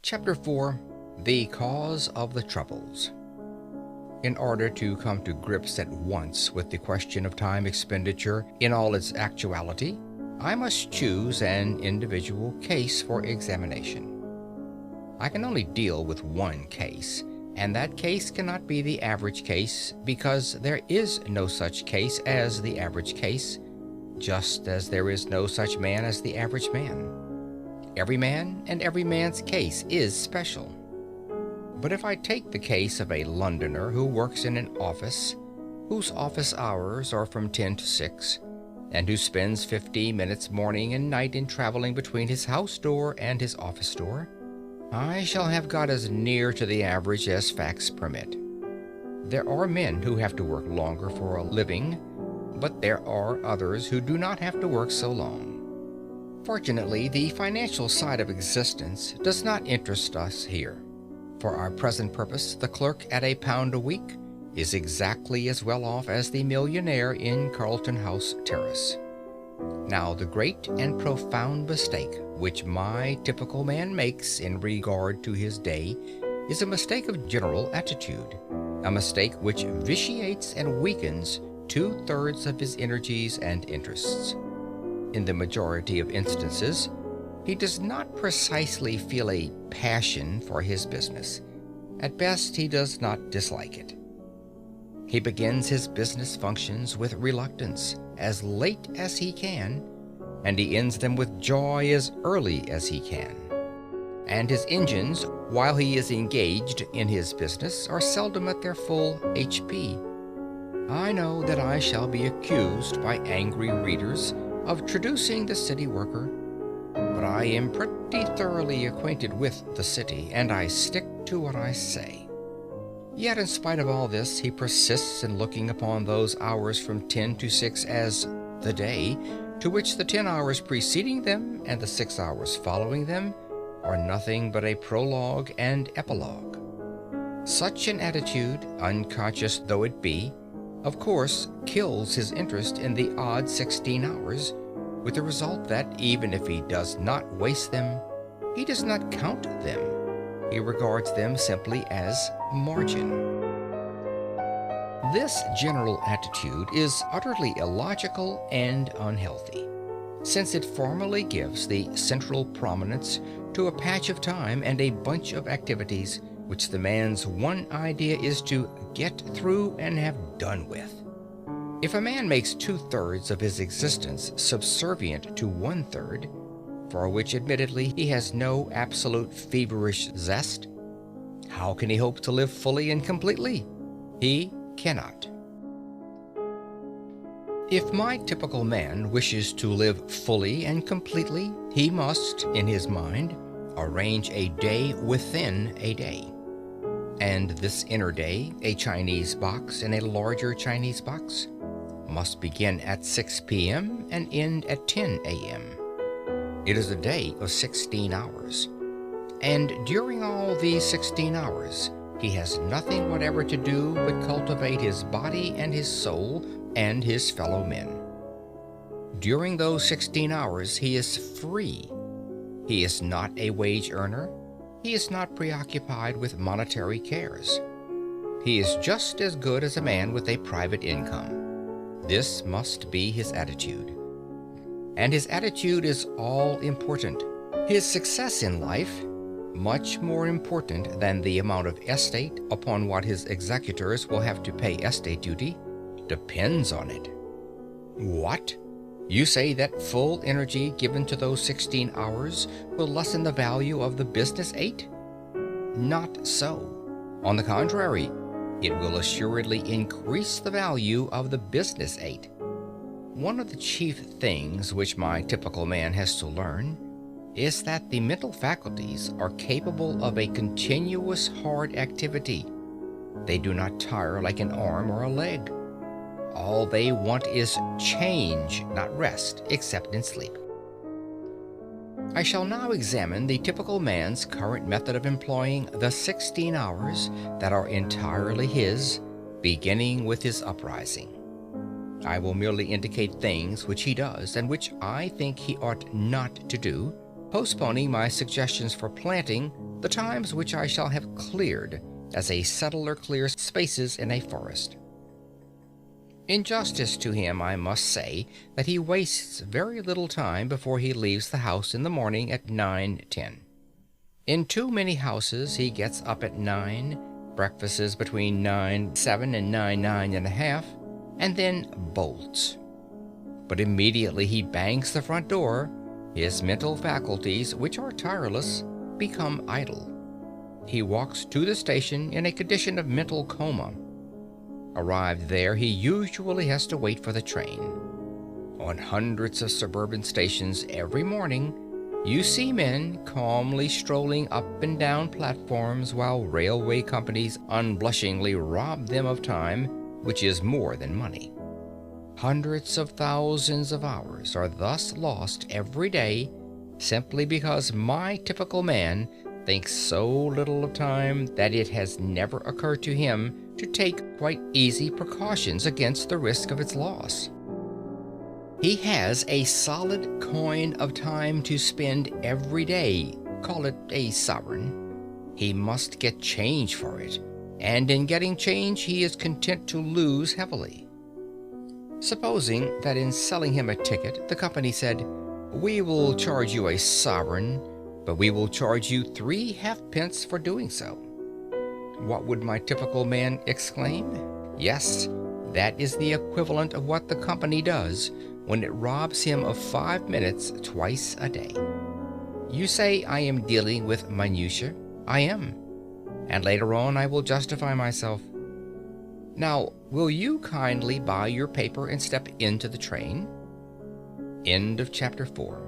Chapter 4: The Cause of the Troubles. In order to come to grips at once with the question of time expenditure in all its actuality, I must choose an individual case for examination. I can only deal with one case, and that case cannot be the average case, because there is no such case as the average case, just as there is no such man as the average man. Every man and every man's case is special. But if I take the case of a Londoner who works in an office, whose office hours are from 10 to 6, and who spends 15 minutes morning and night in traveling between his house door and his office door, I shall have got as near to the average as facts permit. There are men who have to work longer for a living, but there are others who do not have to work so long. Fortunately, the financial side of existence does not interest us here. For our present purpose, the clerk at £1 a week is exactly as well off as the millionaire in Carlton House Terrace. Now, the great and profound mistake which my typical man makes in regard to his day is a mistake of general attitude, a mistake which vitiates and weakens 2/3 of his energies and interests. In the majority of instances, he does not precisely feel a passion for his business. At best, he does not dislike it. He begins his business functions with reluctance as late as he can, and he ends them with joy as early as he can. And his engines, while he is engaged in his business, are seldom at their full HP. I know that I shall be accused by angry readers of traducing the city worker, but I am pretty thoroughly acquainted with the city, and I stick to what I say. Yet in spite of all this, he persists in looking upon those hours from 10 to 6 as the day, to which the 10 hours preceding them and the 6 hours following them are nothing but a prologue and epilogue. Such an attitude, unconscious though it be, of course kills his interest in the odd 16 hours, with the result that even if he does not waste them, he does not count them. He regards them simply as margin. This general attitude is utterly illogical and unhealthy, since it formally gives the central prominence to a patch of time and a bunch of activities which the man's one idea is to get through and have done with. If a man makes 2/3 of his existence subservient to 1/3, for which admittedly he has no absolute feverish zest, how can he hope to live fully and completely? He cannot. If my typical man wishes to live fully and completely, he must, in his mind, arrange a day within a day. And this inner day, a Chinese box in a larger Chinese box, must begin at 6 p.m. and end at 10 a.m. It is a day of 16 hours. And during all these 16 hours, he has nothing whatever to do but cultivate his body and his soul and his fellow men. During those 16 hours, he is free. He is not a wage earner. He is not preoccupied with monetary cares. He is just as good as a man with a private income. This must be his attitude. And his attitude is all important. His success in life, much more important than the amount of estate upon what his executors will have to pay estate duty, depends on it. What? You say that full energy given to those 16 hours will lessen the value of the business 8? Not so. On the contrary, it will assuredly increase the value of the business 8. One of the chief things which my typical man has to learn is that the mental faculties are capable of a continuous hard activity. They do not tire like an arm or a leg. All they want is change, not rest, except in sleep. I shall now examine the typical man's current method of employing the 16 hours that are entirely his, beginning with his uprising. I will merely indicate things which he does and which I think he ought not to do, postponing my suggestions for planting the times which I shall have cleared, as a settler clears spaces in a forest. In justice to him, I must say that he wastes very little time before he leaves the house in the morning at 9:10. In too many houses he gets up at 9, breakfasts between 9:7 and 9:30, and then bolts. But immediately he bangs the front door, his mental faculties, which are tireless, become idle. He walks to the station in a condition of mental coma. Arrived there, he usually has to wait for the train. On hundreds of suburban stations every morning, you see men calmly strolling up and down platforms while railway companies unblushingly rob them of time, which is more than money. Hundreds of thousands of hours are thus lost every day simply because my typical man thinks so little of time that it has never occurred to him to take quite easy precautions against the risk of its loss. He has a solid coin of time to spend every day, call it a sovereign. He must get change for it, and in getting change he is content to lose heavily. Supposing that in selling him a ticket the company said, "We will charge you a sovereign, but we will charge you 3 halfpence for doing so." What would my typical man exclaim? Yes, that is the equivalent of what the company does when it robs him of 5 minutes twice a day. You say I am dealing with minutiae. I am. And later on I will justify myself. Now, will you kindly buy your paper and step into the train? End of chapter 4.